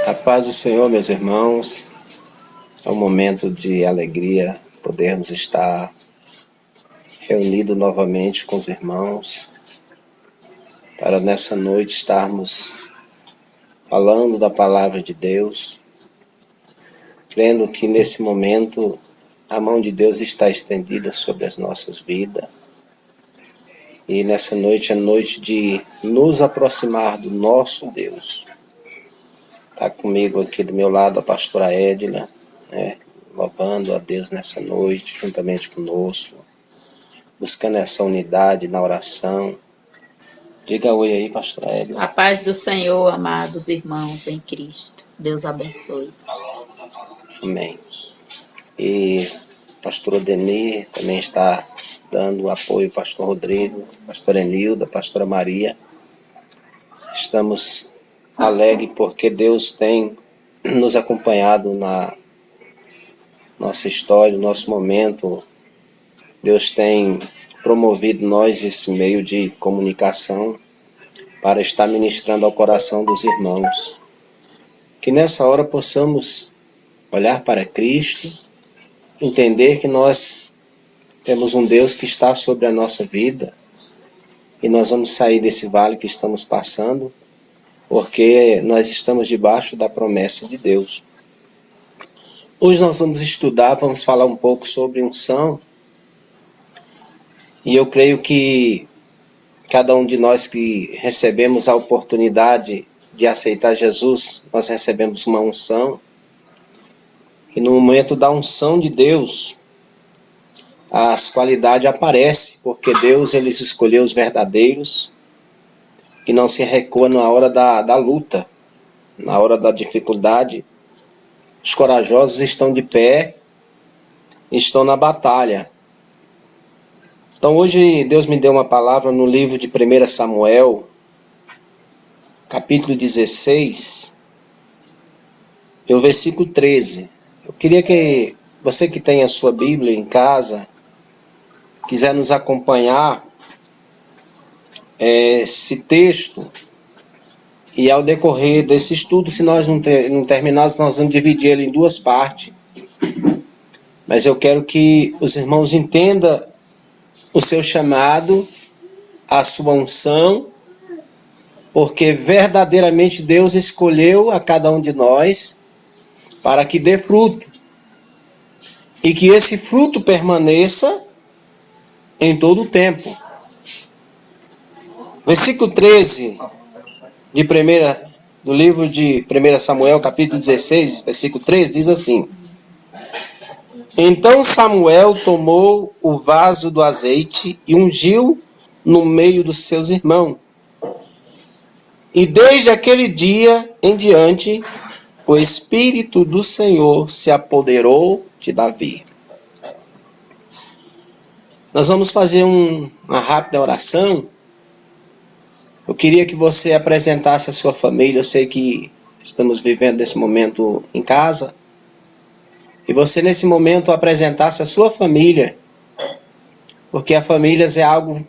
A paz do Senhor, meus irmãos. É um momento de alegria podermos estar reunidos novamente com os irmãos, para nessa noite estarmos falando da palavra de Deus, crendo que nesse momento a mão de Deus está estendida sobre as nossas vidas. E nessa noite é noite de nos aproximar do nosso Deus. Está comigo aqui do meu lado a pastora Edila, louvando a Deus nessa noite, juntamente conosco, buscando essa unidade na oração. Diga oi aí, pastora Edila. A paz do Senhor, amados irmãos em Cristo. Deus abençoe. Amém. E a pastora Denir também está dando apoio ao pastor Rodrigo, pastora Enilda, pastora Maria. Estamos alegres porque Deus tem nos acompanhado na nossa história, no nosso momento. Deus tem promovido nós esse meio de comunicação para estar ministrando ao coração dos irmãos. Que nessa hora possamos olhar para Cristo, entender que nós temos um Deus que está sobre a nossa vida e nós vamos sair desse vale que estamos passando, porque nós estamos debaixo da promessa de Deus. Hoje nós vamos falar um pouco sobre unção, e eu creio que cada um de nós que recebemos a oportunidade de aceitar Jesus, nós recebemos uma unção, e no momento da unção de Deus, as qualidades aparecem, porque Deus ele escolheu os verdadeiros, que não se recua na hora da luta, na hora da dificuldade. Os corajosos estão de pé, estão na batalha. Então hoje Deus me deu uma palavra no livro de 1 Samuel, capítulo 16, e o versículo 13. Eu queria que você que tem a sua Bíblia em casa, quiser nos acompanhar esse texto, e ao decorrer desse estudo, se nós não terminarmos, nós vamos dividir ele em duas partes. Mas eu quero que os irmãos entendam o seu chamado, a sua unção, porque verdadeiramente Deus escolheu a cada um de nós para que dê fruto, e que esse fruto permaneça em todo o tempo. Versículo 13 do livro de 1 Samuel, capítulo 16, versículo 13, diz assim: Então Samuel tomou o vaso do azeite e ungiu no meio dos seus irmãos. E desde aquele dia em diante, o Espírito do Senhor se apoderou de Davi. Nós vamos fazer uma rápida oração. Eu queria que você apresentasse a sua família. Eu sei que estamos vivendo esse momento em casa. E você nesse momento apresentasse a sua família. Porque a família é algo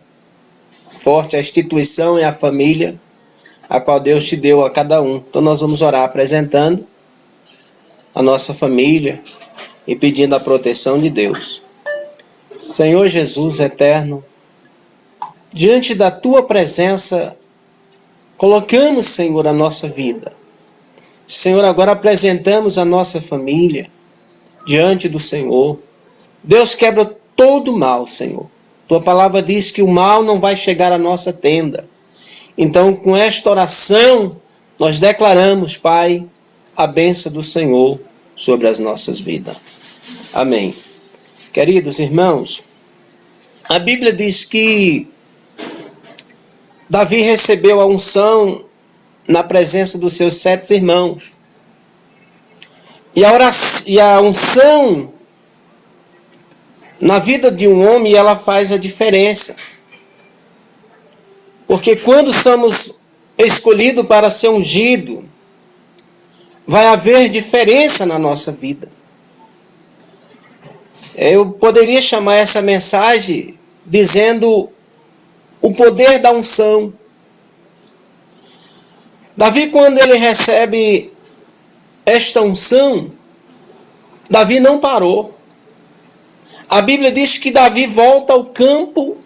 forte. A instituição é a família, a qual Deus te deu a cada um. Então nós vamos orar apresentando a nossa família e pedindo a proteção de Deus. Senhor Jesus eterno, diante da tua presença, colocamos, Senhor, a nossa vida. Senhor, agora apresentamos a nossa família diante do Senhor. Deus, quebra todo o mal, Senhor. Tua palavra diz que o mal não vai chegar à nossa tenda. Então, com esta oração, nós declaramos, Pai, a bênção do Senhor sobre as nossas vidas. Amém. Queridos irmãos, a Bíblia diz que Davi recebeu a unção na presença dos seus 7 irmãos. E a unção na vida de um homem, ela faz a diferença. Porque quando somos escolhidos para ser ungido, vai haver diferença na nossa vida. Eu poderia chamar essa mensagem dizendo o poder da unção. Davi, quando ele recebe esta unção, Davi não parou. A Bíblia diz que Davi volta ao campo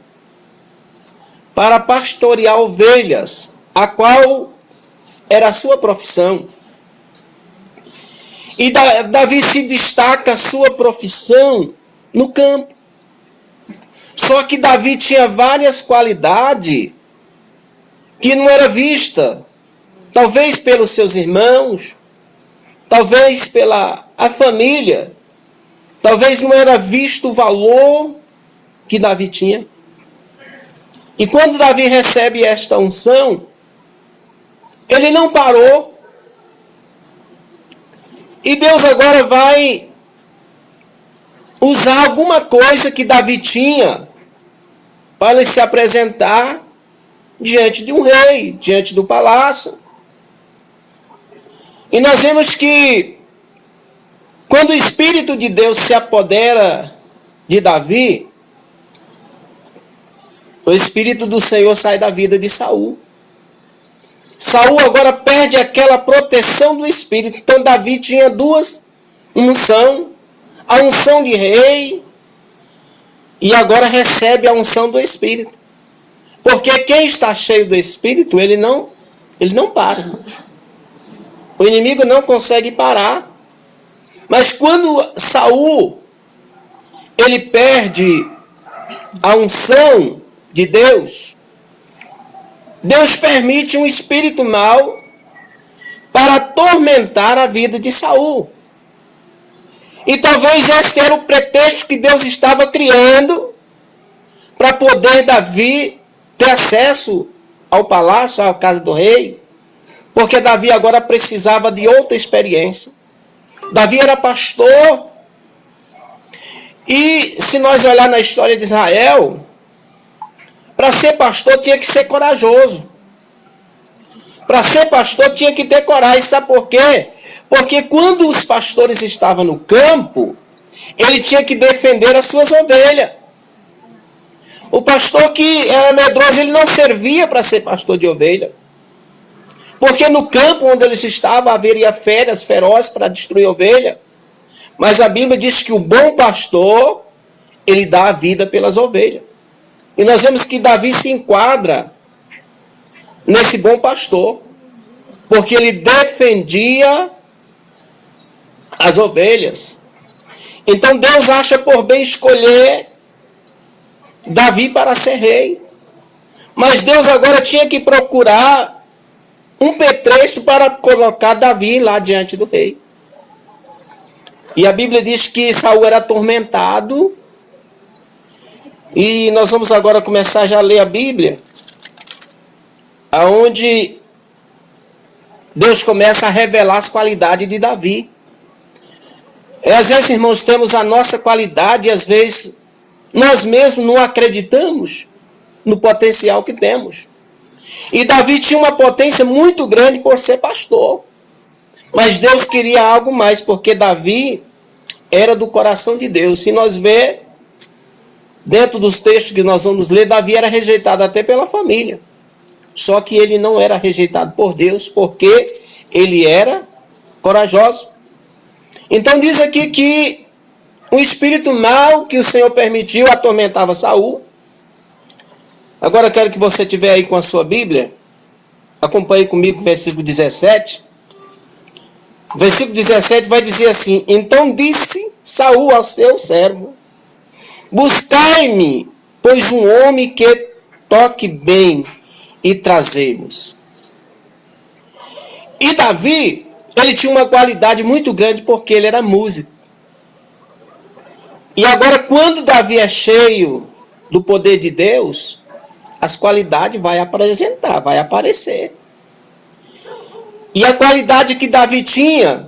para pastorear ovelhas, a qual era a sua profissão. E Davi se destaca a sua profissão no campo. Só que Davi tinha várias qualidades que não era vista, talvez pelos seus irmãos, talvez pela a família, talvez não era visto o valor que Davi tinha. E quando Davi recebe esta unção, ele não parou. E Deus agora vai usar alguma coisa que Davi tinha para ele se apresentar diante de um rei, diante do palácio. E nós vemos que quando o Espírito de Deus se apodera de Davi, o Espírito do Senhor sai da vida de Saul. Saul agora perde aquela proteção do Espírito. Então Davi tinha duas unções, a unção de rei e agora recebe a unção do Espírito. Porque quem está cheio do Espírito, ele não para. O inimigo não consegue parar. Mas quando Saul ele perde a unção de Deus, Deus permite um espírito mau para atormentar a vida de Saul. E talvez esse era o pretexto que Deus estava criando para poder Davi ter acesso ao palácio, à casa do rei, porque Davi agora precisava de outra experiência. Davi era pastor, e se nós olhar na história de Israel, para ser pastor tinha que ser corajoso. Para ser pastor tinha que ter coragem. Sabe por quê? Porque quando os pastores estavam no campo, ele tinha que defender as suas ovelhas. O pastor que era medroso, ele não servia para ser pastor de ovelha. Porque no campo onde eles estavam, haveria feras ferozes para destruir a ovelha. Mas a Bíblia diz que o bom pastor, ele dá a vida pelas ovelhas. E nós vemos que Davi se enquadra nesse bom pastor, porque ele defendia as ovelhas. Então Deus acha por bem escolher Davi para ser rei. Mas Deus agora tinha que procurar um pretexto para colocar Davi lá diante do rei. E a Bíblia diz que Saul era atormentado. E nós vamos agora começar já a ler a Bíblia, aonde Deus começa a revelar as qualidades de Davi. Às vezes, irmãos, temos a nossa qualidade e às vezes nós mesmos não acreditamos no potencial que temos. E Davi tinha uma potência muito grande por ser pastor. Mas Deus queria algo mais, porque Davi era do coração de Deus. Se nós ver dentro dos textos que nós vamos ler, Davi era rejeitado até pela família. Só que ele não era rejeitado por Deus, porque ele era corajoso. Então diz aqui que o espírito mau que o Senhor permitiu atormentava Saul. Agora eu quero que você estiver aí com a sua Bíblia. Acompanhe comigo o versículo 17. O versículo 17 vai dizer assim: Então disse Saul ao seu servo: Buscai-me, pois um homem que toque bem, e trazei-mos. E Davi, ele tinha uma qualidade muito grande porque ele era músico. E agora, quando Davi é cheio do poder de Deus, as qualidades vai apresentar, vai aparecer. E a qualidade que Davi tinha,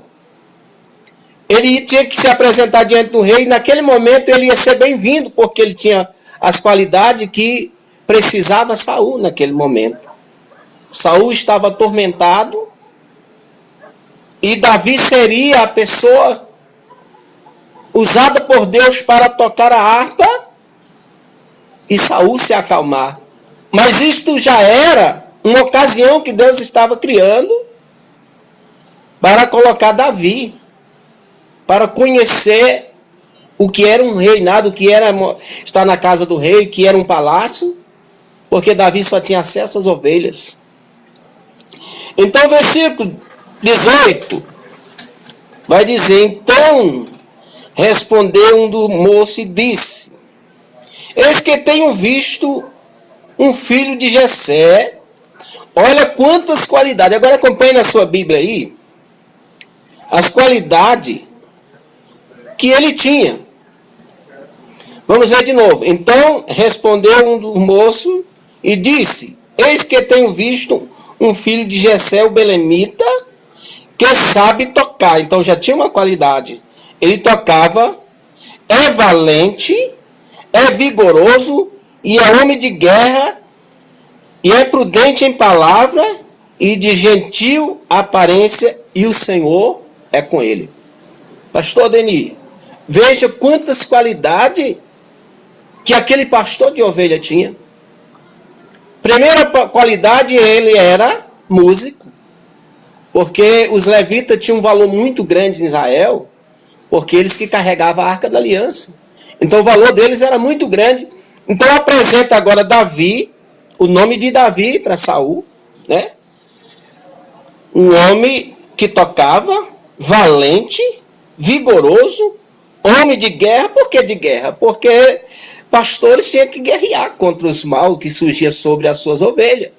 ele tinha que se apresentar diante do rei, e naquele momento ele ia ser bem-vindo, porque ele tinha as qualidades que precisava Saul naquele momento. Saul estava atormentado, e Davi seria a pessoa usada por Deus para tocar a harpa e Saul se acalmar. Mas isto já era uma ocasião que Deus estava criando para colocar Davi, para conhecer o que era um reinado, o que era estar na casa do rei, o que era um palácio, porque Davi só tinha acesso às ovelhas. Então, versículo 18 vai dizer: então respondeu um do moço e disse: eis que tenho visto um filho de Jessé. Olha quantas qualidades. Agora acompanhe na sua Bíblia aí as qualidades que ele tinha. Vamos ver de novo. Então respondeu um do moço e disse: eis que tenho visto um filho de Jessé, o belemita, que sabe tocar. Então já tinha uma qualidade. Ele tocava, é valente, é vigoroso e é homem de guerra, e é prudente em palavra e de gentil aparência, e o Senhor é com ele. Pastor Adeni, veja quantas qualidades que aquele pastor de ovelha tinha. Primeira qualidade, ele era músico, porque os levitas tinham um valor muito grande em Israel, porque eles que carregavam a Arca da Aliança. Então o valor deles era muito grande. Então apresenta agora Davi, o nome de Davi para Saul, né? Um homem que tocava, valente, vigoroso, homem de guerra. Por que de guerra? Porque pastores tinham que guerrear contra os maus que surgiam sobre as suas ovelhas.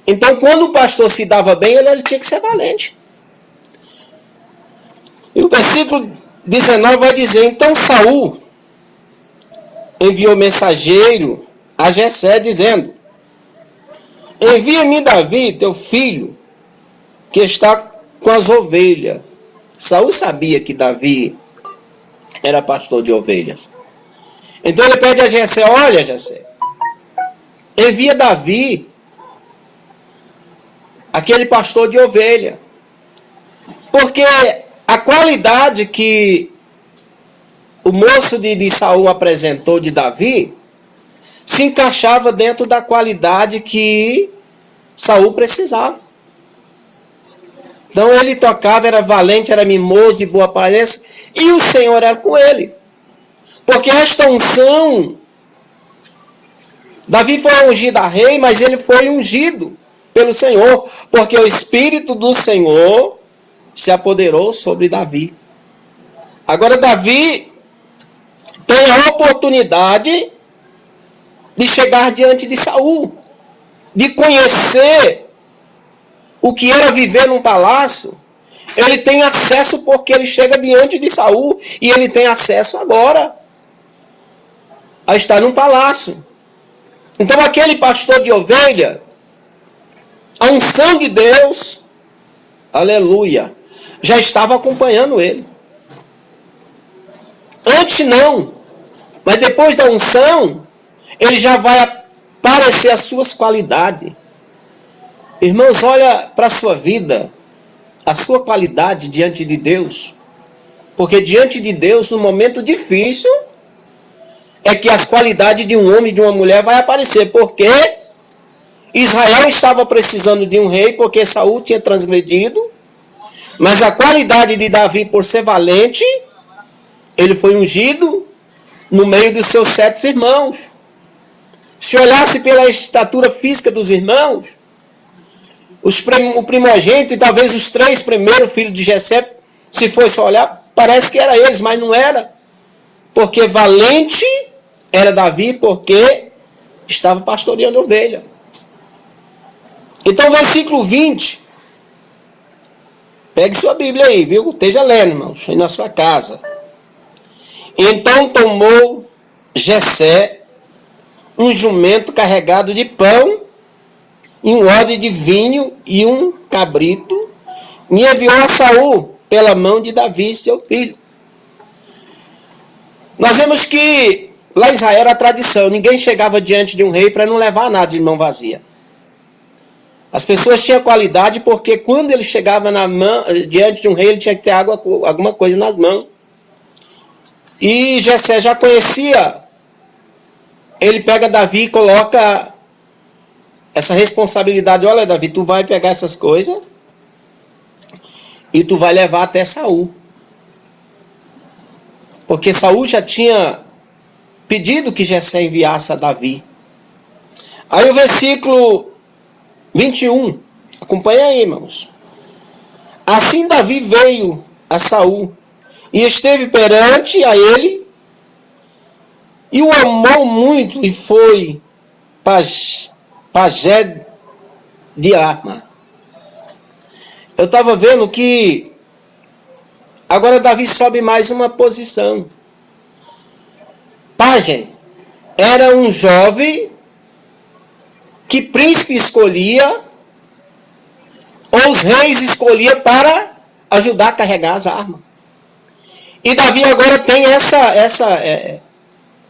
Então, quando o pastor se dava bem, ele tinha que ser valente. E o versículo 19 vai dizer: então Saul enviou mensageiro a Jessé, dizendo: envia-me Davi, teu filho, que está com as ovelhas. Saul sabia que Davi era pastor de ovelhas. Então ele pede a Jessé: olha, Jessé, envia Davi, aquele pastor de ovelha. Porque a qualidade que o moço de Saul apresentou de Davi se encaixava dentro da qualidade que Saul precisava. Então ele tocava, era valente, era mimoso, de boa aparência, e o Senhor era com ele. Porque esta unção, Davi foi ungido a rei, mas ele foi ungido pelo Senhor, porque o Espírito do Senhor se apoderou sobre Davi. Agora Davi tem a oportunidade de chegar diante de Saul, de conhecer o que era viver num palácio. Ele tem acesso porque ele chega diante de Saul, e ele tem acesso agora a estar num palácio. Então aquele pastor de ovelha, a unção de Deus, aleluia, já estava acompanhando ele. Antes não, mas depois da unção, ele já vai aparecer as suas qualidades. Irmãos, olha para a sua vida, a sua qualidade diante de Deus. Porque diante de Deus, no momento difícil, é que as qualidades de um homem e de uma mulher vai aparecer. Porque Israel estava precisando de um rei, porque Saul tinha transgredido. Mas a qualidade de Davi, por ser valente, ele foi ungido no meio dos seus 7 irmãos. Se olhasse pela estatura física dos irmãos, o primogênito e talvez os 3 primeiros filhos de Jessé, se fosse olhar, parece que era eles, mas não era. Porque valente era Davi, porque estava pastoreando ovelha. Então, versículo 20. Pegue sua Bíblia aí, viu? Esteja lendo, irmãos, aí na sua casa. Então tomou Jessé um jumento carregado de pão, e um odre de vinho e um cabrito, e enviou a Saul pela mão de Davi, seu filho. Nós vemos que lá em Israel era a tradição, ninguém chegava diante de um rei para não levar nada de mão vazia. As pessoas tinham qualidade porque quando ele chegava diante de um rei, ele tinha que ter alguma coisa nas mãos. E Jessé já conhecia. Ele pega Davi e coloca essa responsabilidade. Olha, Davi, tu vai pegar essas coisas e tu vai levar até Saul. Porque Saul já tinha pedido que Jessé enviasse a Davi. Aí o versículo 21, acompanha aí, irmãos. Assim Davi veio a Saul e esteve perante a ele e o amou muito e foi pajé de arma. Eu estava vendo que agora Davi sobe mais uma posição. Pajem era um jovem que príncipe escolhia, ou os reis escolhiam para ajudar a carregar as armas. E Davi agora tem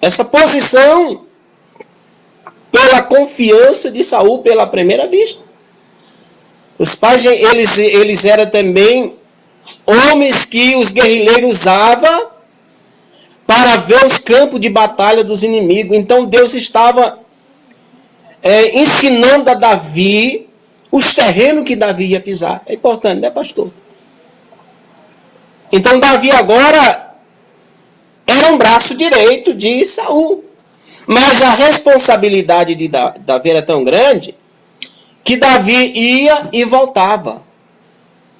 essa posição pela confiança de Saul pela primeira vista. Os pajem, eles eram também homens que os guerrilheiros usavam para ver os campos de batalha dos inimigos. Então Deus estava ensinando a Davi os terrenos que Davi ia pisar. É importante, né, pastor? Então Davi agora era um braço direito de Saul. Mas a responsabilidade de Davi era tão grande que Davi ia e voltava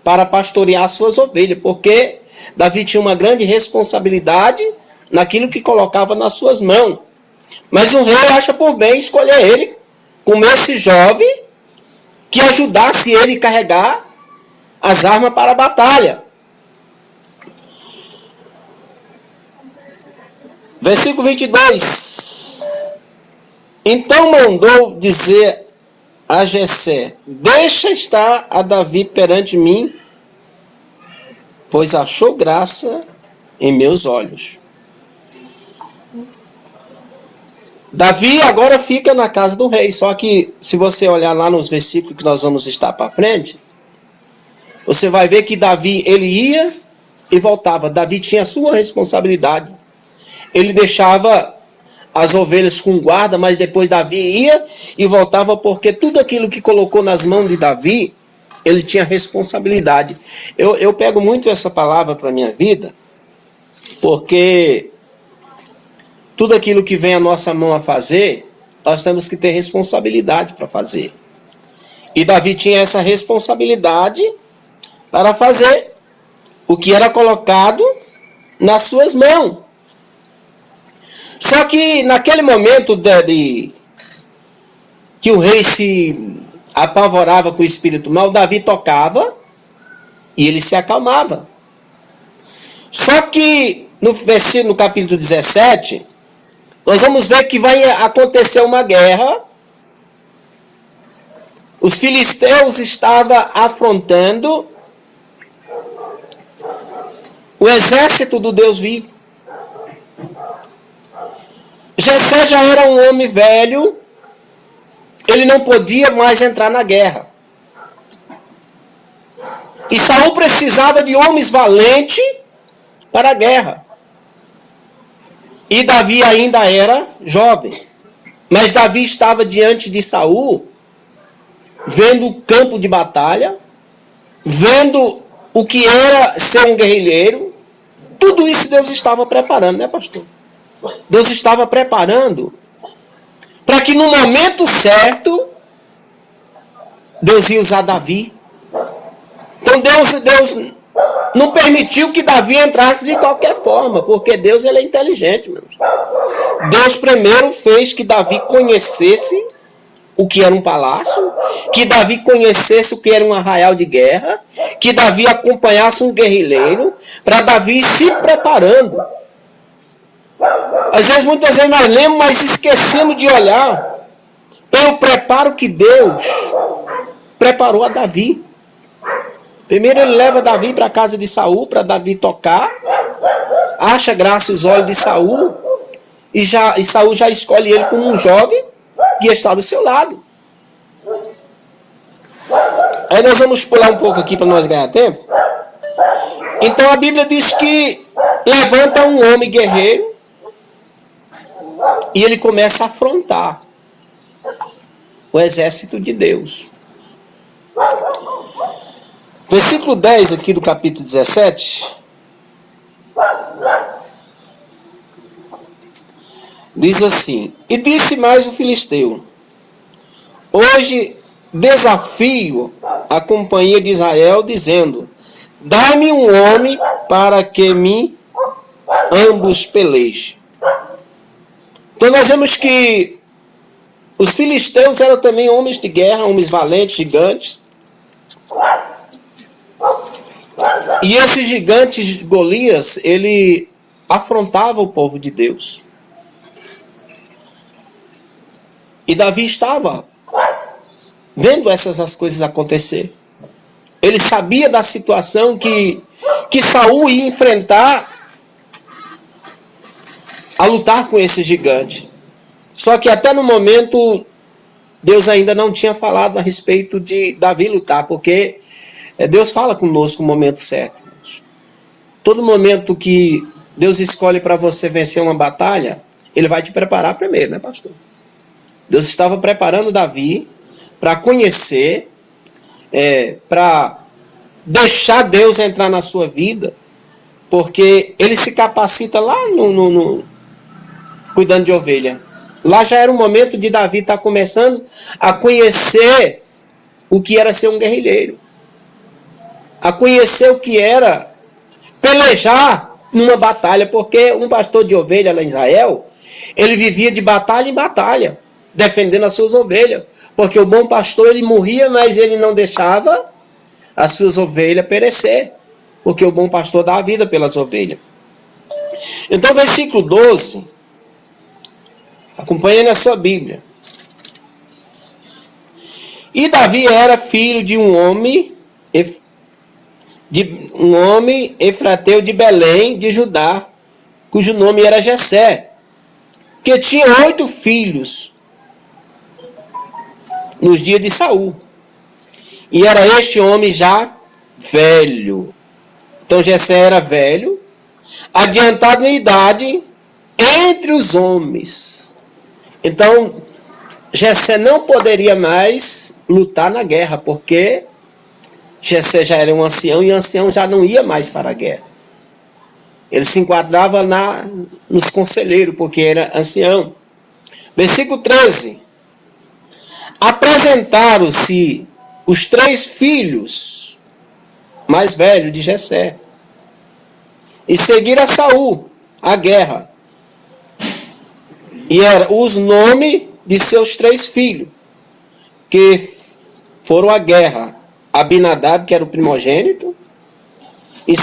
para pastorear suas ovelhas, porque Davi tinha uma grande responsabilidade naquilo que colocava nas suas mãos. Mas o rei acha por bem escolher ele como esse jovem que ajudasse ele a carregar as armas para a batalha. Versículo 22. Então mandou dizer a Jessé: deixa estar a Davi perante mim, pois achou graça em meus olhos. Davi agora fica na casa do rei, só que se você olhar lá nos versículos que nós vamos estar para frente, você vai ver que Davi, ele ia e voltava. Davi tinha a sua responsabilidade. Ele deixava as ovelhas com guarda, mas depois Davi ia e voltava, porque tudo aquilo que colocou nas mãos de Davi, ele tinha responsabilidade. Eu pego muito essa palavra para a minha vida, porque tudo aquilo que vem à nossa mão a fazer, nós temos que ter responsabilidade para fazer. E Davi tinha essa responsabilidade para fazer o que era colocado nas suas mãos. Só que naquele momento que o rei se apavorava com o espírito mau, Davi tocava e ele se acalmava. Só que no capítulo 17, nós vamos ver que vai acontecer uma guerra. Os filisteus estavam afrontando o exército do Deus vivo. Jessé já era um homem velho, ele não podia mais entrar na guerra. E Saul precisava de homens valentes para a guerra. E Davi ainda era jovem. Mas Davi estava diante de Saul, vendo o campo de batalha, vendo o que era ser um guerrilheiro. Tudo isso Deus estava preparando, né, pastor? Deus estava preparando para que no momento certo Deus ia usar Davi. Então Deus não permitiu que Davi entrasse de qualquer forma, porque Deus ele é inteligente, meu. Deus primeiro fez que Davi conhecesse o que era um palácio, que Davi conhecesse o que era um arraial de guerra, que Davi acompanhasse um guerrilheiro, para Davi ir se preparando. Às vezes, muitas vezes nós lemos, mas esquecemos de olhar pelo preparo que Deus preparou a Davi. Primeiro ele leva Davi para a casa de Saul, para Davi tocar, acha graça aos olhos de Saul, e Saul já escolhe ele como um jovem que está do seu lado. Aí nós vamos pular um pouco aqui para nós ganhar tempo. Então a Bíblia diz que levanta um homem guerreiro e ele começa a afrontar o exército de Deus. Versículo 10 aqui do capítulo 17. Diz assim: E disse mais o filisteu: Hoje desafio a companhia de Israel, dizendo: Dai-me um homem para que me ambos pelejem. Então nós vemos que os filisteus eram também homens de guerra, homens valentes, gigantes. E esse gigante Golias, ele afrontava o povo de Deus. E Davi estava vendo essas coisas acontecer. Ele sabia da situação que Saul ia enfrentar a lutar com esse gigante. Só que até no momento, Deus ainda não tinha falado a respeito de Davi lutar, porque Deus fala conosco no momento certo. Todo momento que Deus escolhe para você vencer uma batalha, Ele vai te preparar primeiro, né, pastor? Deus estava preparando Davi para conhecer, para deixar Deus entrar na sua vida, porque ele se capacita lá cuidando de ovelha. Lá já era o momento de Davi estar começando a conhecer o que era ser um guerrilheiro, a conhecer o que era pelejar numa batalha, porque um pastor de ovelha lá em Israel, ele vivia de batalha em batalha, defendendo as suas ovelhas, porque o bom pastor, ele morria, mas ele não deixava as suas ovelhas perecer, porque o bom pastor dá a vida pelas ovelhas. Então, versículo 12, acompanhe na sua Bíblia. E Davi era filho de um homem efrateu de Belém, de Judá, cujo nome era Jessé, que tinha 8 filhos nos dias de Saul. E era este homem já velho. Então Jessé era velho, adiantado em idade entre os homens. Então Jessé não poderia mais lutar na guerra, porque Jessé já era um ancião e o ancião já não ia mais para a guerra. Ele se enquadrava nos conselheiros, porque era ancião. Versículo 13. Apresentaram-se os 3 filhos mais velhos de Jessé e seguiram a Saul a guerra. E eram os nomes de seus 3 filhos que foram à guerra: Abinadab, que era o primogênito, e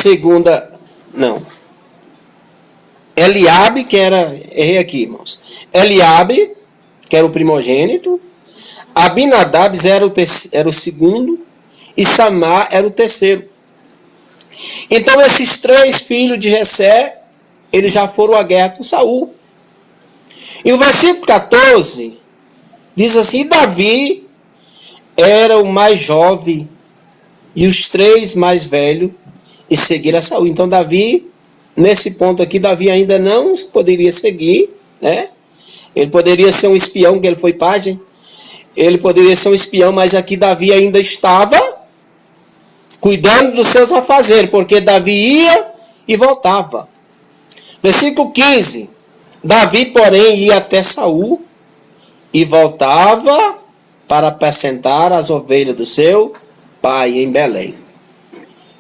Eliabe, que era, errei aqui, irmãos, Eliabe, que era o primogênito, Abinadab era o segundo, e Samar era o terceiro. Então esses 3 filhos de Jessé, eles já foram à guerra com Saul. E o versículo 14 diz assim: Davi era o mais jovem e os 3 mais velhos e seguiram a Saul. Então Davi, nesse ponto aqui, Davi ainda não poderia seguir, né? Ele poderia ser um espião, porque ele foi pajem. Ele poderia ser um espião, mas aqui Davi ainda estava cuidando dos seus afazeres, porque Davi ia e voltava. Versículo 15. Davi, porém, ia até Saul e voltava para apacentar as ovelhas do seu pai em Belém.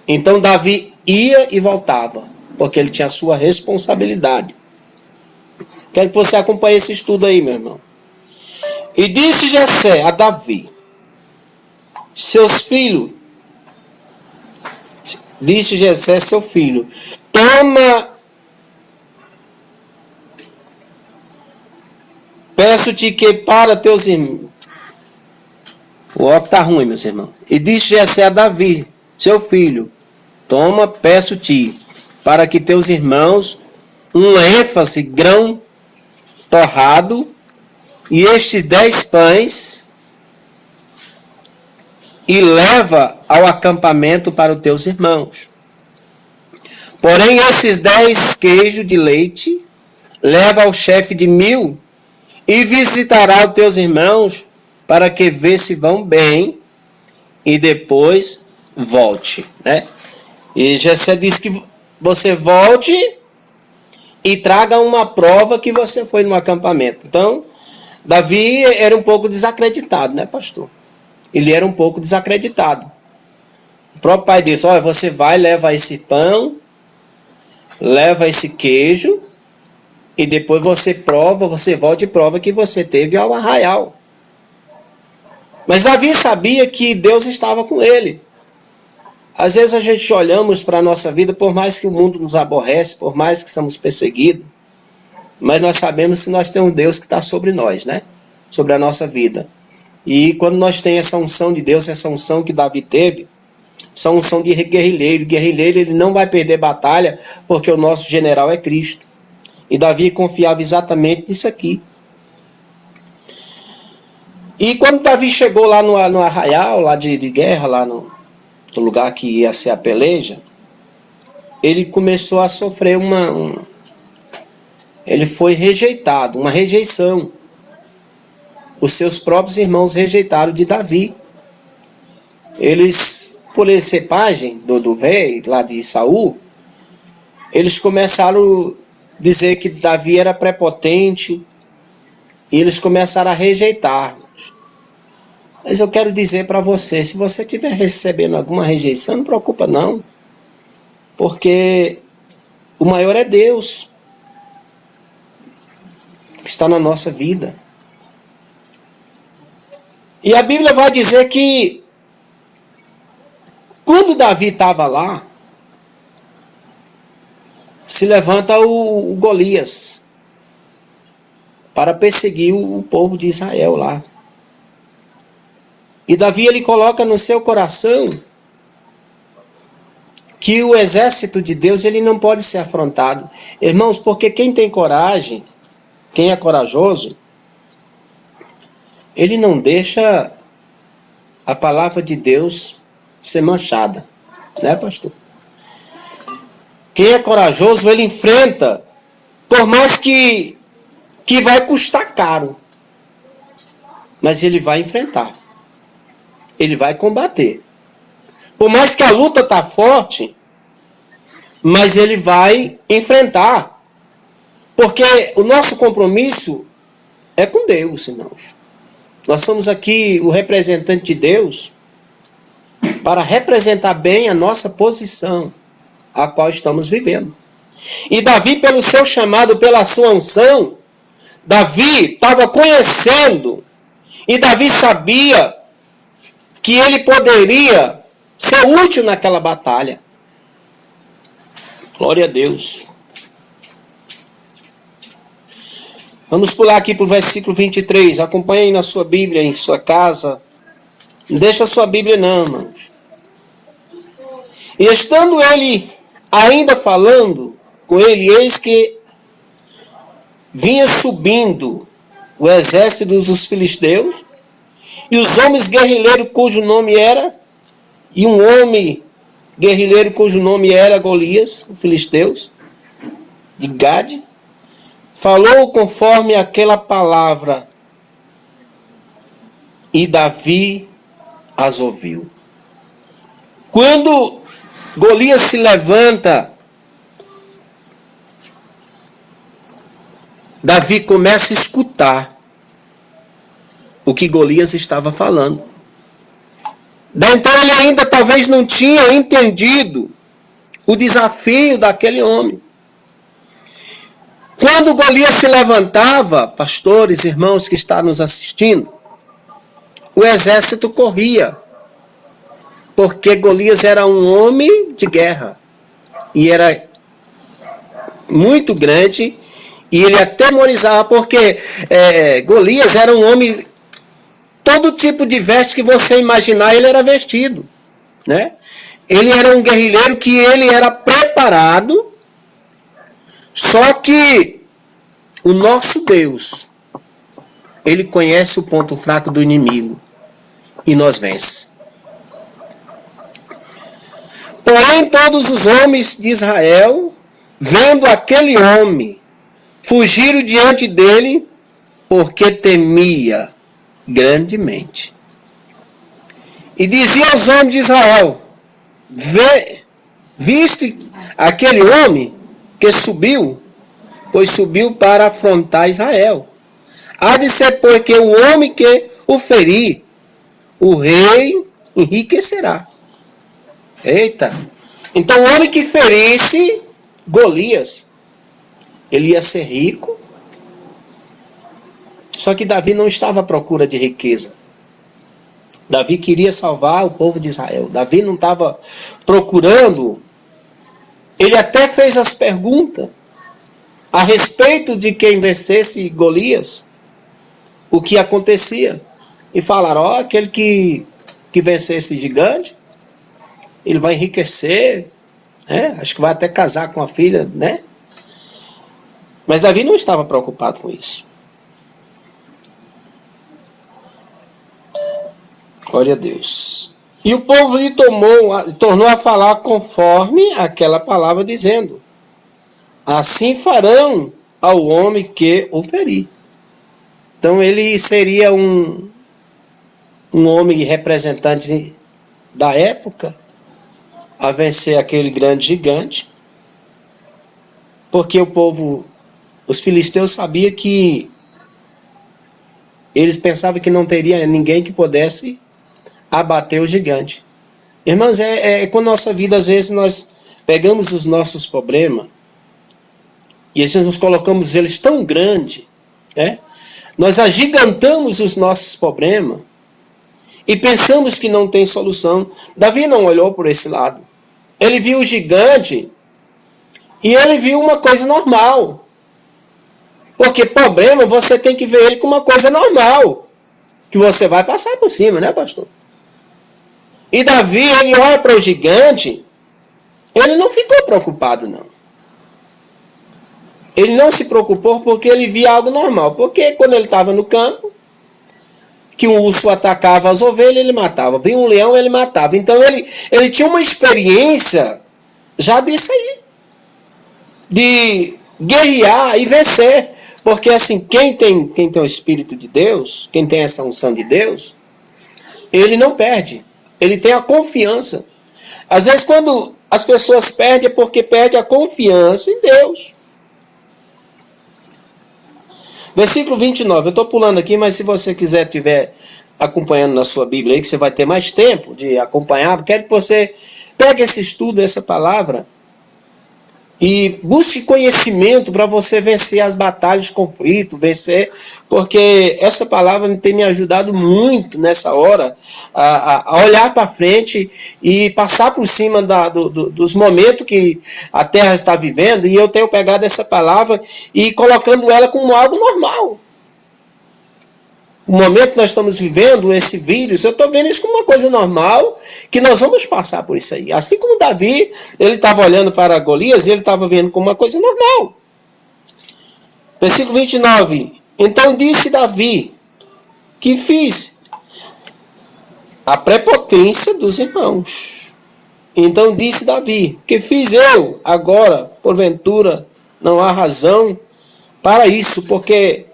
Então Davi ia e voltava, porque ele tinha a sua responsabilidade. Quero que você acompanhe esse estudo aí, meu irmão. E disse Jessé a Davi, seus filhos, disse Jessé seu filho, toma, peço-te que para teus irmãos. O óculos está ruim, meus irmãos. E disse Jessé a Davi, seu filho, toma, peço-te, para que teus irmãos um ênfase grão torrado e estes 10 pães e leva ao acampamento para os teus irmãos. Porém esses 10 queijos de leite leva ao chefe de 1000 e visitará os teus irmãos para que vê se vão bem e depois volte, né? E Jessé disse que você volte e traga uma prova que você foi no acampamento. Então, Davi era um pouco desacreditado, né, pastor? Ele era um pouco desacreditado. O próprio pai disse, olha, você vai, leva esse pão, leva esse queijo, e depois você prova, você volta e prova que você teve ao arraial. Mas Davi sabia que Deus estava com ele. Às vezes a gente olhamos para a nossa vida, por mais que o mundo nos aborrece, por mais que somos perseguidos, mas nós sabemos que nós temos um Deus que está sobre nós, né? Sobre a nossa vida. E quando nós temos essa unção de Deus, essa unção que Davi teve, essa unção de guerrilheiro. Guerrilheiro, ele não vai perder batalha, porque o nosso general é Cristo. E Davi confiava exatamente nisso aqui. E quando Davi chegou lá no arraial, lá de guerra, lá no lugar que ia ser a peleja, ele começou a sofrer ele foi rejeitado, uma rejeição. Os seus próprios irmãos rejeitaram de Davi. Eles, por ele ser pajem do rei, lá de Saul, eles começaram a dizer que Davi era prepotente, e eles começaram a rejeitar. Mas eu quero dizer para você, se você estiver recebendo alguma rejeição, não preocupa não. Porque o maior é Deus, que está na nossa vida. E a Bíblia vai dizer que, quando Davi estava lá, se levanta o Golias para perseguir o povo de Israel lá. E Davi, ele coloca no seu coração que o exército de Deus, ele não pode ser afrontado. Irmãos, porque quem tem coragem, quem é corajoso, ele não deixa a palavra de Deus ser manchada. Né, pastor? Quem é corajoso, ele enfrenta, por mais que vai custar caro, mas ele vai enfrentar. Ele vai combater. Por mais que a luta está forte, mas ele vai enfrentar. Porque o nosso compromisso é com Deus, irmãos. Nós somos aqui o representante de Deus para representar bem a nossa posição, a qual estamos vivendo. E Davi, pelo seu chamado, pela sua unção, Davi estava conhecendo, e Davi sabia que ele poderia ser útil naquela batalha. Glória a Deus. Vamos pular aqui para o versículo 23. Acompanhe na sua Bíblia, em sua casa. Não deixa a sua Bíblia não, irmãos. E estando ele ainda falando com ele, eis que vinha subindo o exército dos filisteus, e os homens guerrilheiros cujo nome era, e um homem guerrilheiro cujo nome era Golias, o filisteus, de Gade, falou conforme aquela palavra, e Davi as ouviu. Quando Golias se levanta, Davi começa a escutar o que Golias estava falando. Então ele ainda talvez não tinha entendido o desafio daquele homem. Quando Golias se levantava, pastores, irmãos que estão nos assistindo, o exército corria, porque Golias era um homem de guerra, e era muito grande, e ele atemorizava, porque Golias era um homem, todo tipo de veste que você imaginar, ele era vestido, né? Ele era um guerrilheiro que ele era preparado, só que o nosso Deus, ele conhece o ponto fraco do inimigo, e nos vence. Porém, todos os homens de Israel, vendo aquele homem, fugiram diante dele, porque temia grandemente. E dizia aos homens de Israel: viste aquele homem que subiu, pois subiu para afrontar Israel. Há de ser porque o homem que o ferir, o rei enriquecerá. Eita! Então o homem que ferisse Golias, ele ia ser rico. Só que Davi não estava à procura de riqueza. Davi queria salvar o povo de Israel. Davi não estava procurando. Ele até fez as perguntas a respeito de quem vencesse Golias, o que acontecia. E falaram, aquele que vencer esse gigante, ele vai enriquecer, acho que vai até casar com a filha, né? Mas Davi não estava preocupado com isso. Glória a Deus. E o povo lhe tornou a falar conforme aquela palavra, dizendo, assim farão ao homem que o ferir. Então ele seria um homem representante da época a vencer aquele grande gigante, porque os filisteus sabiam que eles pensavam que não teria ninguém que pudesse abater o gigante. Irmãos, com a nossa vida, às vezes nós pegamos os nossos problemas e às vezes nós colocamos eles tão grandes, nós agigantamos os nossos problemas e pensamos que não tem solução. Davi não olhou por esse lado. Ele viu o gigante e ele viu uma coisa normal. Porque problema você tem que ver ele como uma coisa normal, que você vai passar por cima, né, pastor? E Davi, ele olha para o gigante, ele não ficou preocupado, não. Ele não se preocupou porque ele via algo normal. Porque quando ele estava no campo, que um urso atacava as ovelhas, ele matava. Vinha um leão, ele matava. Então ele tinha uma experiência já disso aí, de guerrear e vencer. Porque assim, quem tem o Espírito de Deus, quem tem essa unção de Deus, ele não perde. Ele tem a confiança. Às vezes quando as pessoas perdem é porque perdem a confiança em Deus. Versículo 29, eu estou pulando aqui, mas se você estiver acompanhando na sua Bíblia aí, que você vai ter mais tempo de acompanhar, quero que você pegue esse estudo, essa palavra, e busque conhecimento para você vencer as batalhas, conflitos, porque essa palavra tem me ajudado muito nessa hora a olhar para frente e passar por cima dos momentos que a Terra está vivendo, e eu tenho pegado essa palavra e colocando ela como algo normal. O momento que nós estamos vivendo, esse vírus, eu estou vendo isso como uma coisa normal, que nós vamos passar por isso aí. Assim como Davi, ele estava olhando para Golias e ele estava vendo como uma coisa normal. Versículo 29. Então disse Davi, que fiz a prepotência dos irmãos. Então disse Davi, que fiz eu agora, porventura, não há razão para isso, porque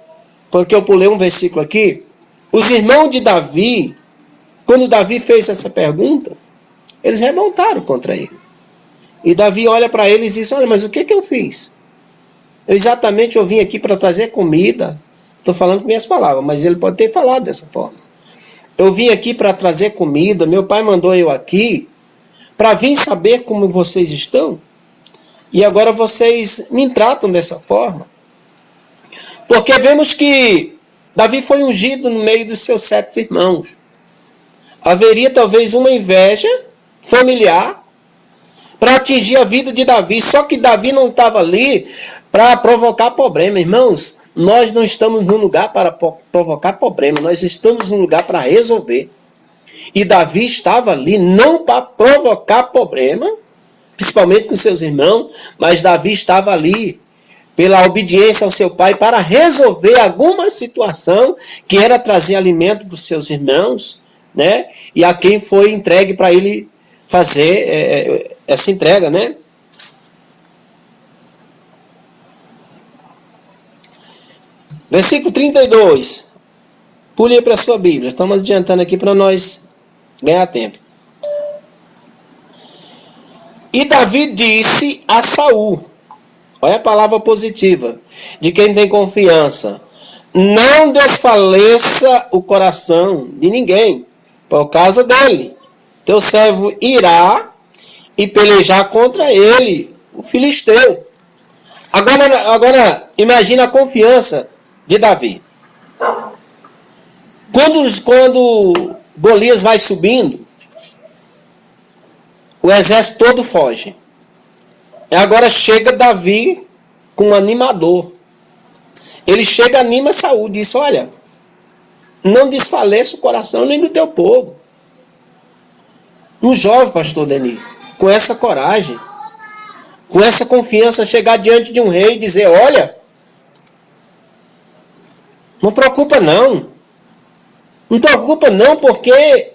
eu pulei um versículo aqui. Os irmãos de Davi, quando Davi fez essa pergunta, eles revoltaram contra ele. E Davi olha para eles e diz, olha, mas o que eu fiz? Eu vim aqui para trazer comida. Estou falando com minhas palavras, mas ele pode ter falado dessa forma. Eu vim aqui para trazer comida, meu pai mandou eu aqui para vir saber como vocês estão. E agora vocês me tratam dessa forma. Porque vemos que Davi foi ungido no meio dos seus 7 irmãos. Haveria talvez uma inveja familiar para atingir a vida de Davi. Só que Davi não estava ali para provocar problema. Irmãos, nós não estamos num lugar para provocar problema. Nós estamos num lugar para resolver. E Davi estava ali não para provocar problema, principalmente com seus irmãos, mas Davi estava ali pela obediência ao seu pai, para resolver alguma situação que era trazer alimento para os seus irmãos, né? E a quem foi entregue para ele fazer essa entrega, né? Versículo 32. Pule para a sua Bíblia. Estamos adiantando aqui para nós ganhar tempo. E Davi disse a Saul, olha a palavra positiva, de quem tem confiança: não desfaleça o coração de ninguém, por causa dele. Teu servo irá e pelejar contra ele, o filisteu. Agora imagina a confiança de Davi. Quando Golias vai subindo, o exército todo foge. E agora chega Davi com um animador. Ele chega, anima Saul, diz: olha, não desfaleça o coração nem do teu povo. Um jovem, pastor Denis, com essa coragem, com essa confiança, chegar diante de um rei e dizer: olha, não preocupa não. Não preocupa não, porque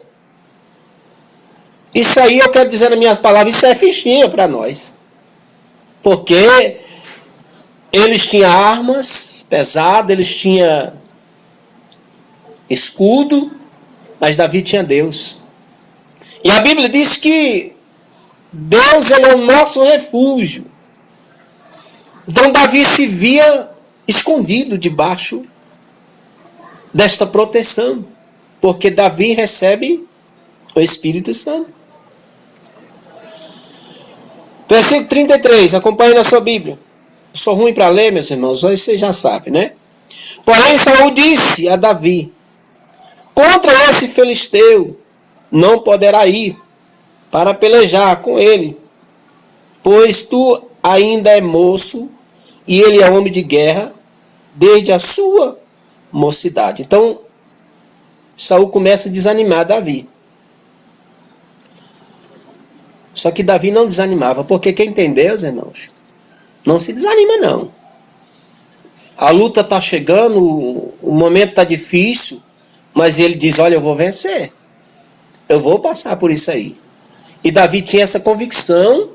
isso aí, eu quero dizer nas minhas palavras, isso é fichinha para nós. Porque eles tinham armas pesadas, eles tinham escudo, mas Davi tinha Deus. E a Bíblia diz que Deus, ele é o nosso refúgio. Então Davi se via escondido debaixo desta proteção, porque Davi recebe o Espírito Santo. Versículo 33, acompanhe na sua Bíblia. Eu sou ruim para ler, meus irmãos, aí você já sabe, né? Porém, Saul disse a Davi: contra esse filisteu não poderá ir para pelejar com ele, pois tu ainda é moço e ele é homem de guerra desde a sua mocidade. Então, Saul começa a desanimar Davi. Só que Davi não desanimava, porque quem tem Deus, irmãos, não se desanima não. A luta está chegando, o momento está difícil, mas ele diz: olha, eu vou vencer. Eu vou passar por isso aí. E Davi tinha essa convicção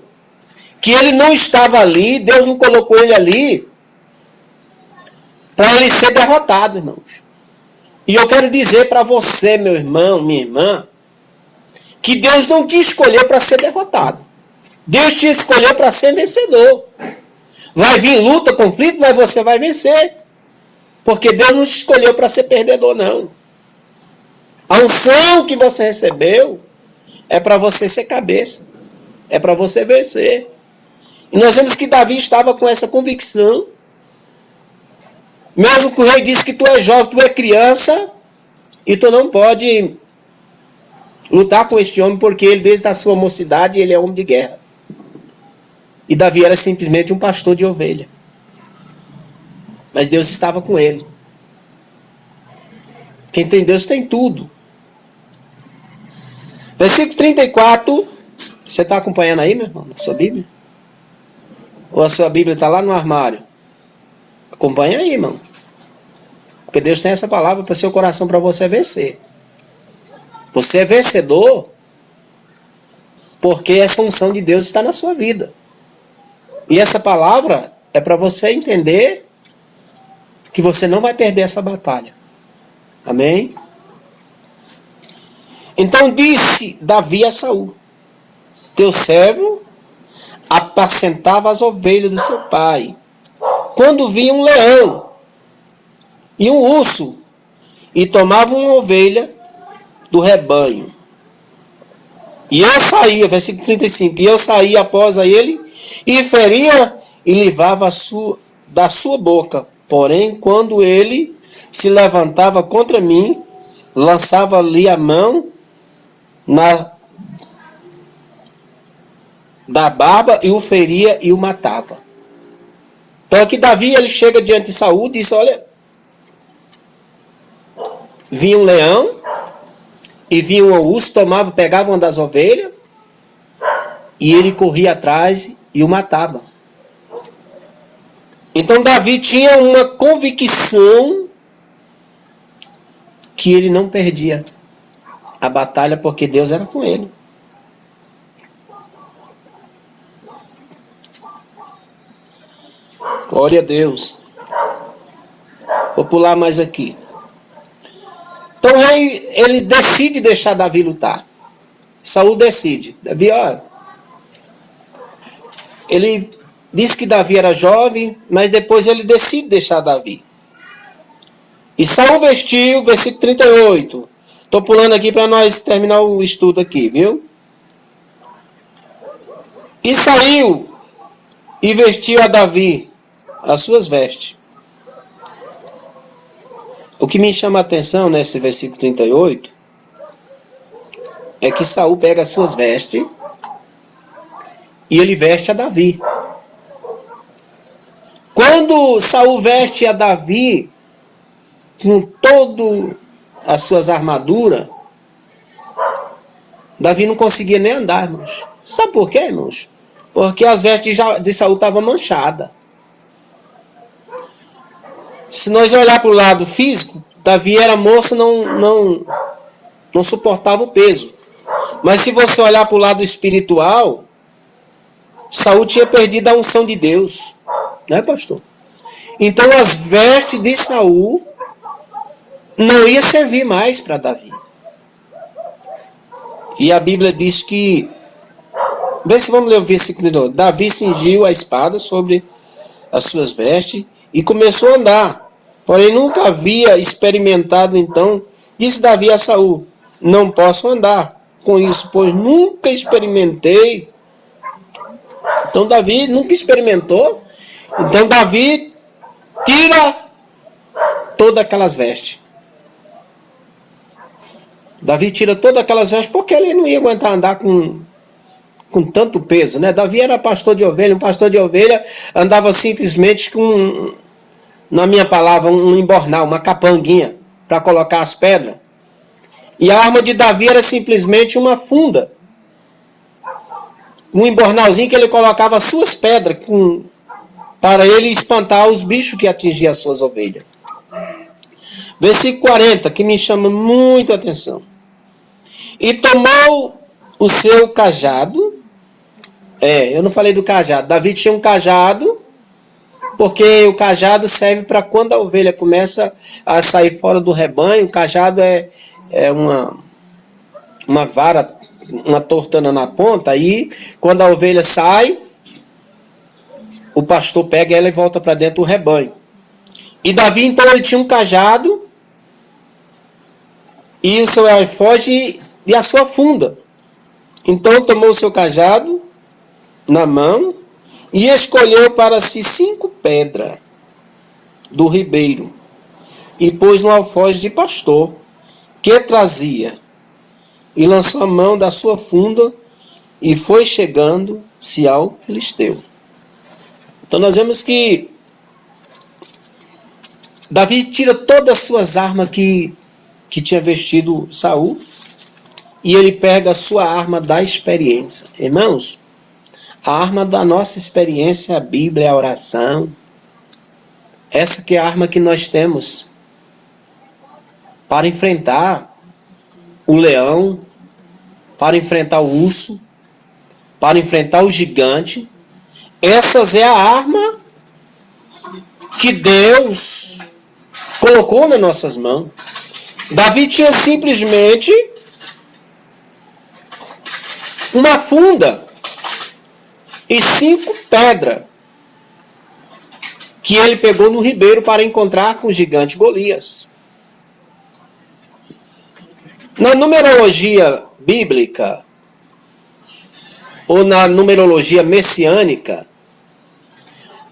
que ele não estava ali, Deus não colocou ele ali para ele ser derrotado, irmãos. E eu quero dizer para você, meu irmão, minha irmã, que Deus não te escolheu para ser derrotado. Deus te escolheu para ser vencedor. Vai vir luta, conflito, mas você vai vencer. Porque Deus não te escolheu para ser perdedor, não. A unção que você recebeu é para você ser cabeça. É para você vencer. E nós vemos que Davi estava com essa convicção. Mesmo que o rei disse que tu é jovem, tu é criança, e tu não pode lutar com este homem, porque ele, desde a sua mocidade, ele é homem de guerra. E Davi era simplesmente um pastor de ovelha. Mas Deus estava com ele. Quem tem Deus tem tudo. Versículo 34. Você está acompanhando aí, meu irmão, na sua Bíblia? Ou a sua Bíblia está lá no armário? Acompanha aí, irmão. Porque Deus tem essa palavra para o seu coração, para você vencer. Você é vencedor porque essa unção de Deus está na sua vida. E essa palavra é para você entender que você não vai perder essa batalha. Amém? Então disse Davi a Saul: teu servo apacentava as ovelhas do seu pai, quando via um leão e um urso, e tomava uma ovelha do rebanho. E eu saía, versículo 35, e eu saía após a ele, e feria e livrava da sua boca. Porém, quando ele se levantava contra mim, lançava-lhe a mão da barba e o feria e o matava. Então aqui Davi, ele chega diante de Saul e diz: olha, vinha um leão e vinha um urso, pegava uma das ovelhas e ele corria atrás e o matava. Então Davi tinha uma convicção que ele não perdia a batalha, porque Deus era com ele. Glória a Deus. Vou pular mais aqui. Então o rei, ele decide deixar Davi lutar. Saul decide. Davi, ó, ele disse que Davi era jovem, mas depois ele decide deixar Davi. E Saul vestiu, versículo 38. Estou pulando aqui para nós terminar o estudo aqui, viu? E saiu e vestiu a Davi as suas vestes. O que me chama a atenção nesse versículo 38 é que Saul pega as suas vestes e ele veste a Davi. Quando Saul veste a Davi com todas as suas armaduras, Davi não conseguia nem andar, irmãos. Sabe por quê, irmãos? Porque as vestes de Saul estavam manchadas. Se nós olhar para o lado físico, Davi era moço, não suportava o peso. Mas se você olhar para o lado espiritual, Saul tinha perdido a unção de Deus. Né, pastor? Então as vestes de Saul não ia servir mais para Davi. E a Bíblia diz que, vê se vamos ler o versículo 2. Davi cingiu a espada sobre as suas vestes e começou a andar. Porém nunca havia experimentado, então disse Davi a Saul: não posso andar com isso, pois nunca experimentei. Então Davi nunca experimentou. Então Davi tira todas aquelas vestes. Davi tira todas aquelas vestes porque ele não ia aguentar andar com tanto peso, né? Davi era pastor de ovelha. Um pastor de ovelha andava simplesmente com, na minha palavra, um embornal, uma capanguinha para colocar as pedras. E a arma de Davi era simplesmente uma funda. Um embornalzinho que ele colocava as suas pedras para ele espantar os bichos que atingiam as suas ovelhas. Versículo 40, que me chama muito a atenção. E tomou o seu cajado. Eu não falei do cajado. Davi tinha um cajado, porque o cajado serve para quando a ovelha começa a sair fora do rebanho. O cajado é uma vara, uma tortana na ponta. Aí, quando a ovelha sai, o pastor pega ela e volta para dentro do rebanho. E Davi, então, ele tinha um cajado e o seu efoge e a sua funda. Então tomou o seu cajado na mão e escolheu para si 5 pedras do ribeiro e pôs no alfoge de pastor que trazia, e lançou a mão da sua funda e foi chegando-se ao filisteu. Então nós vemos que Davi tira todas as suas armas que tinha vestido Saul, e ele pega a sua arma da experiência. Irmãos, a arma da nossa experiência é a Bíblia, é a oração. Essa que é a arma que nós temos para enfrentar o leão, para enfrentar o urso, para enfrentar o gigante. Essas é a arma que Deus colocou nas nossas mãos. Davi tinha simplesmente uma funda e 5 pedras que ele pegou no ribeiro para encontrar com o gigante Golias. Na numerologia bíblica, ou na numerologia messiânica,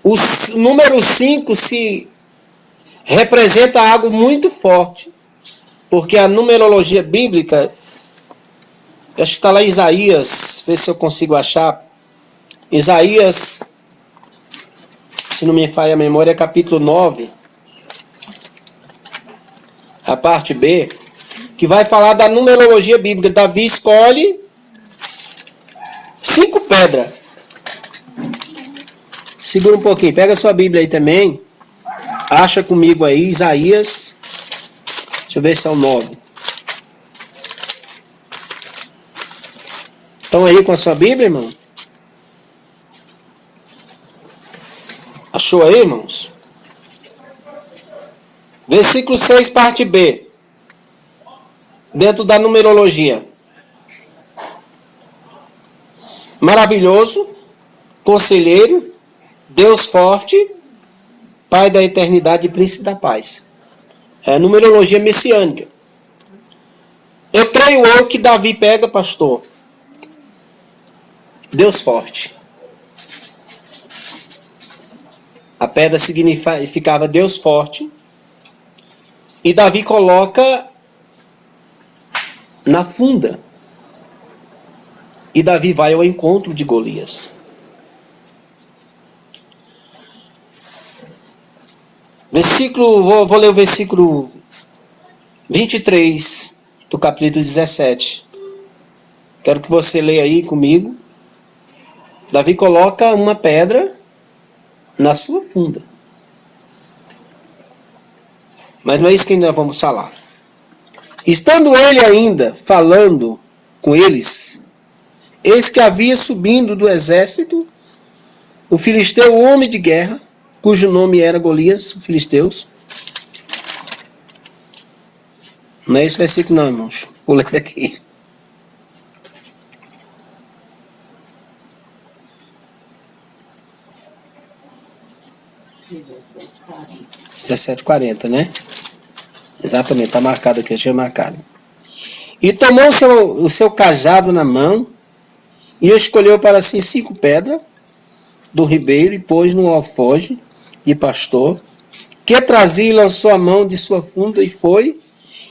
o número 5 se representa algo muito forte, porque a numerologia bíblica, acho que está lá em Isaías, vê se eu consigo achar, Isaías, se não me falha a memória, capítulo 9, a parte B, que vai falar da numerologia bíblica. Davi escolhe 5 pedras. Segura um pouquinho, pega a sua Bíblia aí também, acha comigo aí, Isaías, deixa eu ver se é o 9. Estão aí com a sua Bíblia, irmão? Achou aí, irmãos? Versículo 6, parte B. Dentro da numerologia. Maravilhoso Conselheiro, Deus forte, Pai da eternidade e Príncipe da paz. É a numerologia messiânica. Eu creio que Davi pega, pastor, Deus forte. A pedra significava Deus forte. E Davi coloca na funda. E Davi vai ao encontro de Golias. Vou ler o versículo 23 do capítulo 17. Quero que você leia aí comigo. Davi coloca uma pedra na sua funda. Mas não é isso que nós vamos falar. Estando ele ainda falando com eles, eis que havia subindo do exército o filisteu, o homem de guerra, cujo nome era Golias, o filisteus. Não é esse versículo não, irmãos. Vou ler aqui. Dezessete 40, né? Exatamente, está marcado aqui, eu tinha marcado. E tomou o seu cajado na mão e escolheu para si 5 pedras do ribeiro e pôs no alforje de pastor, que trazia e lançou a mão de sua funda e foi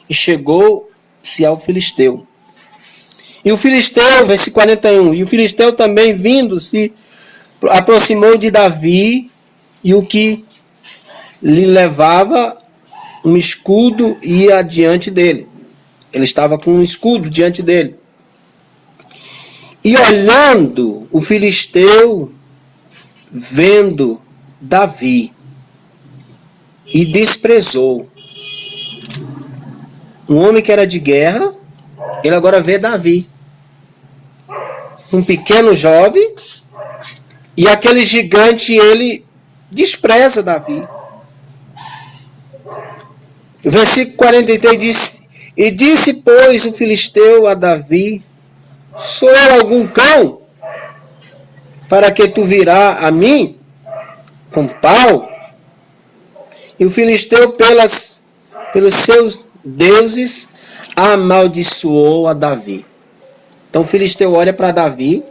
e chegou-se ao filisteu. E o filisteu, versículo 41, e o filisteu também vindo se aproximou de Davi e o que lhe levava um escudo ia adiante dele. Ele estava com um escudo diante dele. E olhando o filisteu, vendo Davi, e desprezou. Um homem que era de guerra, ele agora vê Davi. Um pequeno jovem, e aquele gigante, ele despreza Davi. O versículo 43 diz: e disse, pois, o filisteu a Davi: sou eu algum cão, para que tu virá a mim com pau? E o filisteu, pelos seus deuses, amaldiçoou a Davi. Então o filisteu olha para Davi,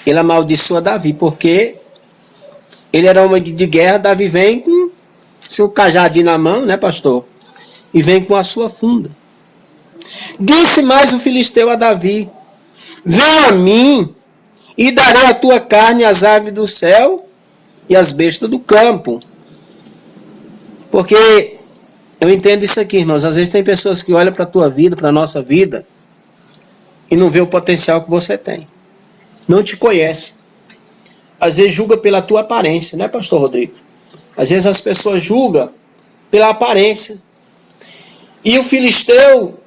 ele amaldiçoa Davi, porque ele era homem de guerra. Davi vem com seu cajadinho na mão, né, pastor? E vem com a sua funda. Disse mais o filisteu a Davi: vem a mim, e darei a tua carne às aves do céu e às bestas do campo. Porque eu entendo isso aqui, irmãos. Às vezes tem pessoas que olham para a tua vida, para a nossa vida, e não vê o potencial que você tem. Não te conhece. Às vezes julga pela tua aparência, né, pastor Rodrigo? Às vezes as pessoas julgam pela aparência. E o filisteu,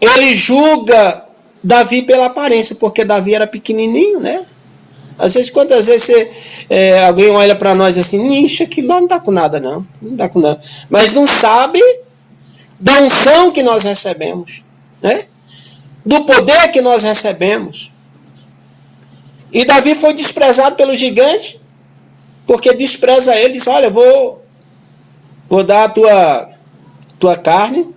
ele julga Davi pela aparência, porque Davi era pequenininho, né? Às vezes, quantas vezes alguém olha para nós assim, ixi, aquilo lá não dá com nada não, não dá com nada. Mas não sabe da unção que nós recebemos, né? Do poder que nós recebemos. E Davi foi desprezado pelo gigante, porque despreza ele, diz, olha, vou dar a tua carne,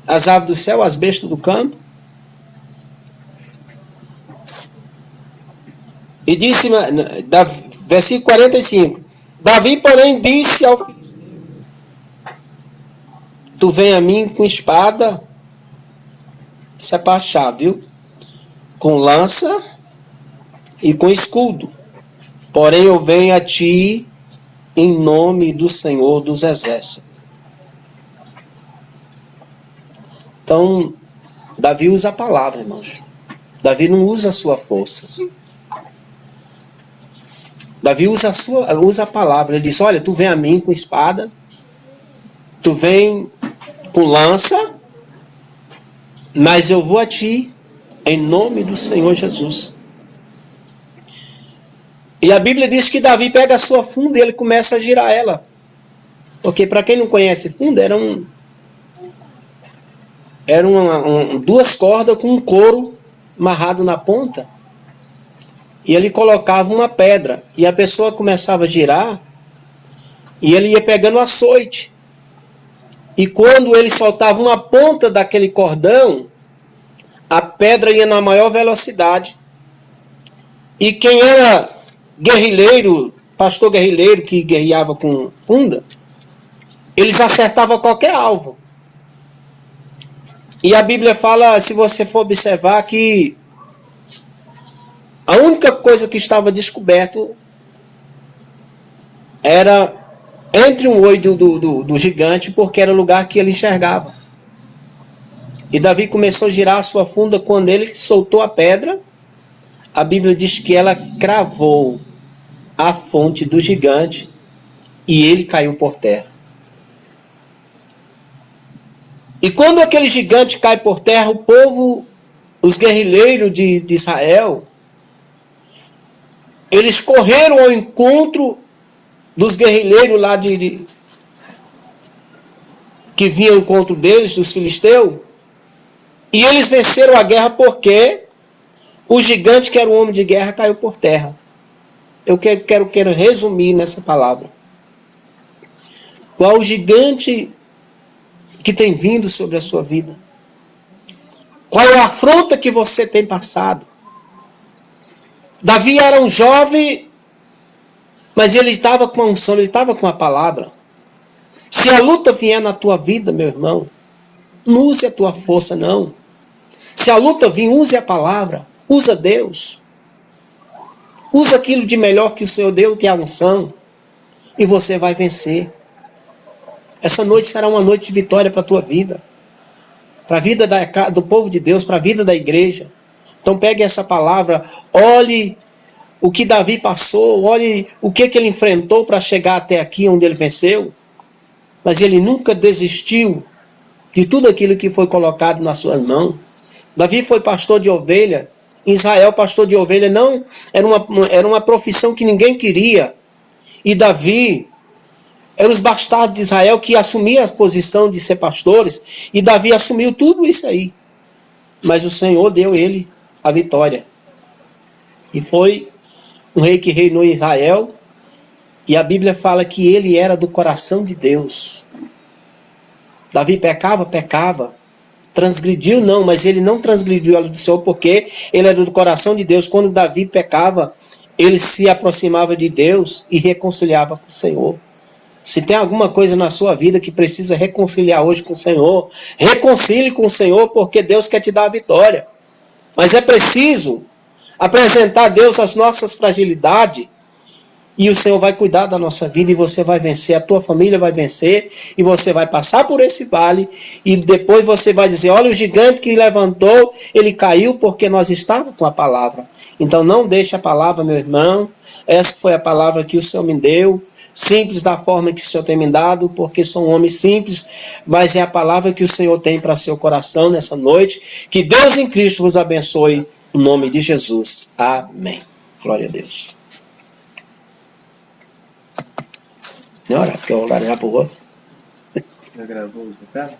as aves do céu, as bestas do campo. E disse, versículo 45, Davi, porém, disse ao filho: tu vem a mim com espada, isso é para achar, viu? Com lança e com escudo. Porém, eu venho a ti em nome do Senhor dos Exércitos. Então, Davi usa a palavra, irmãos. Davi não usa a sua força. Davi usa a palavra. Ele diz, olha, tu vem a mim com espada, tu vem com lança, mas eu vou a ti em nome do Senhor Jesus. E a Bíblia diz que Davi pega a sua funda e ele começa a girar ela. Porque para quem não conhece funda, eram duas cordas com um couro amarrado na ponta. e ele colocava uma pedra, e a pessoa começava a girar, e ele ia pegando açoite. E quando ele soltava uma ponta daquele cordão, a pedra ia na maior velocidade. E quem era guerrilheiro, pastor guerrilheiro que guerreava com funda, eles acertavam qualquer alvo. E a Bíblia fala, se você for observar, que a única coisa que estava descoberto era entre um olho do gigante, porque era o lugar que ele enxergava. E Davi começou a girar a sua funda quando ele soltou a pedra. A Bíblia diz que ela cravou a fonte do gigante e ele caiu por terra. E quando aquele gigante cai por terra, o povo, os guerrilheiros de Israel, eles correram ao encontro dos guerrilheiros lá que vinham ao encontro deles, dos filisteus, e eles venceram a guerra porque o gigante, que era um homem de guerra, caiu por terra. Eu quero resumir nessa palavra. Qual o gigante que tem vindo sobre a sua vida? Qual é a afronta que você tem passado? Davi era um jovem, mas ele estava com a unção, ele estava com a palavra. Se a luta vier na tua vida, meu irmão, não use a tua força, não. Se a luta vir, use a palavra, usa Deus. Usa aquilo de melhor que o Senhor deu, que é a unção, e você vai vencer. Essa noite será uma noite de vitória para a tua vida, para a vida do povo de Deus, para a vida da igreja. Então pegue essa palavra, olhe o que Davi passou, olhe o que ele enfrentou para chegar até aqui onde ele venceu. Mas ele nunca desistiu de tudo aquilo que foi colocado nas suas mãos. Davi foi pastor de ovelha. Em Israel, pastor de ovelha não era uma profissão que ninguém queria. E Davi era os bastardos de Israel que assumiam a posição de ser pastores. E Davi assumiu tudo isso aí. Mas o Senhor deu ele a vitória. E foi um rei que reinou em Israel. E a Bíblia fala que ele era do coração de Deus. Davi pecava. Transgrediu não, mas ele não transgrediu a lei do Senhor porque ele era do coração de Deus. Quando Davi pecava, ele se aproximava de Deus e reconciliava com o Senhor. Se tem alguma coisa na sua vida que precisa reconciliar hoje com o Senhor, reconcilie com o Senhor, porque Deus quer te dar a vitória. Mas é preciso apresentar a Deus as nossas fragilidades, e o Senhor vai cuidar da nossa vida, e você vai vencer, a tua família vai vencer, e você vai passar por esse vale, e depois você vai dizer, olha o gigante que levantou, ele caiu porque nós estávamos com a palavra. Então não deixe a palavra, meu irmão, essa foi a palavra que o Senhor me deu, simples da forma que o Senhor tem me dado, porque sou um homem simples, mas é a palavra que o Senhor tem para seu coração nessa noite. Que Deus em Cristo vos abençoe, em nome de Jesus. Amém. Glória a Deus. Não, era porque o horário já por outro. Já gravou o recado?